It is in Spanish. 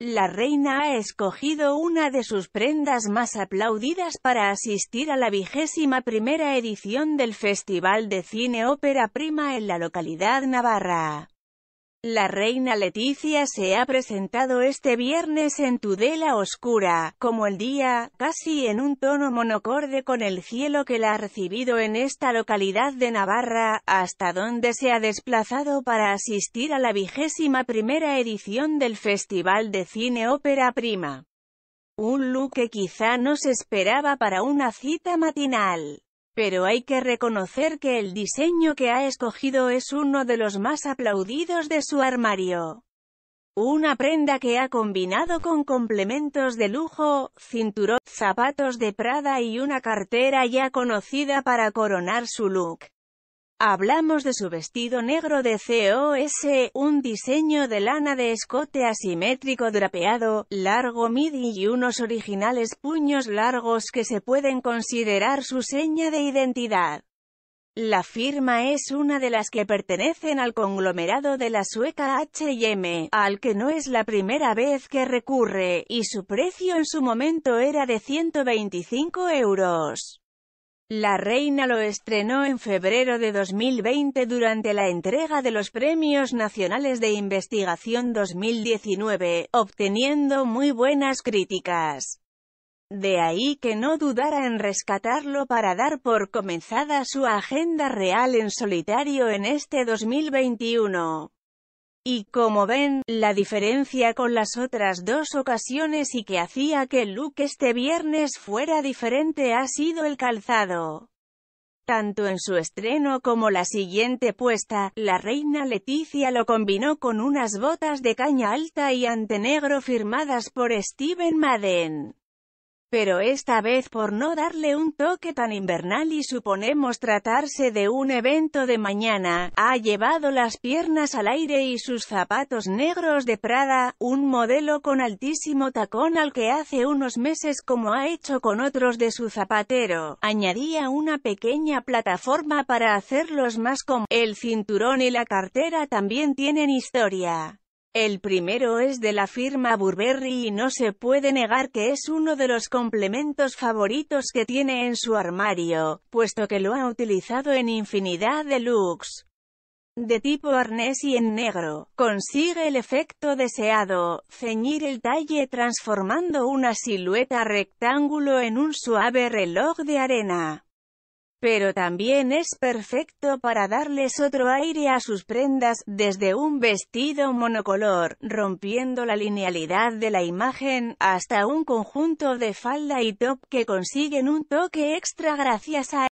La reina ha escogido una de sus prendas más aplaudidas para asistir a la 21ª edición del Festival de Cine Ópera Prima en la localidad navarra. La reina Letizia se ha presentado este viernes en Tudela Oscura, como el día, casi en un tono monocorde con el cielo que la ha recibido en esta localidad de Navarra, hasta donde se ha desplazado para asistir a la 21ª edición del Festival de Cine Ópera Prima. Un look que quizá no se esperaba para una cita matinal. Pero hay que reconocer que el diseño que ha escogido es uno de los más aplaudidos de su armario. Una prenda que ha combinado con complementos de lujo, cinturón, zapatos de Prada y una cartera ya conocida para coronar su look. Hablamos de su vestido negro de COS, un diseño de lana de escote asimétrico drapeado, largo midi y unos originales puños largos que se pueden considerar su seña de identidad. La firma es una de las que pertenecen al conglomerado de la sueca H&M, al que no es la primera vez que recurre, y su precio en su momento era de 125 €. La reina lo estrenó en febrero de 2020 durante la entrega de los Premios Nacionales de Investigación 2019, obteniendo muy buenas críticas. De ahí que no dudara en rescatarlo para dar por comenzada su agenda real en solitario en este 2021. Y como ven, la diferencia con las otras dos ocasiones y que hacía que el look este viernes fuera diferente ha sido el calzado. Tanto en su estreno como la siguiente puesta, la reina Letizia lo combinó con unas botas de caña alta y ante negro firmadas por Steven Madden. Pero esta vez por no darle un toque tan invernal y suponemos tratarse de un evento de mañana, ha llevado las piernas al aire y sus zapatos negros de Prada, un modelo con altísimo tacón al que hace unos meses, como ha hecho con otros de su zapatero, añadía una pequeña plataforma para hacerlos más cómodos. El cinturón y la cartera también tienen historia. El primero es de la firma Burberry y no se puede negar que es uno de los complementos favoritos que tiene en su armario, puesto que lo ha utilizado en infinidad de looks. De tipo arnés y en negro, consigue el efecto deseado, ceñir el talle transformando una silueta rectángulo en un suave reloj de arena. Pero también es perfecto para darles otro aire a sus prendas, desde un vestido monocolor, rompiendo la linealidad de la imagen, hasta un conjunto de falda y top que consiguen un toque extra gracias a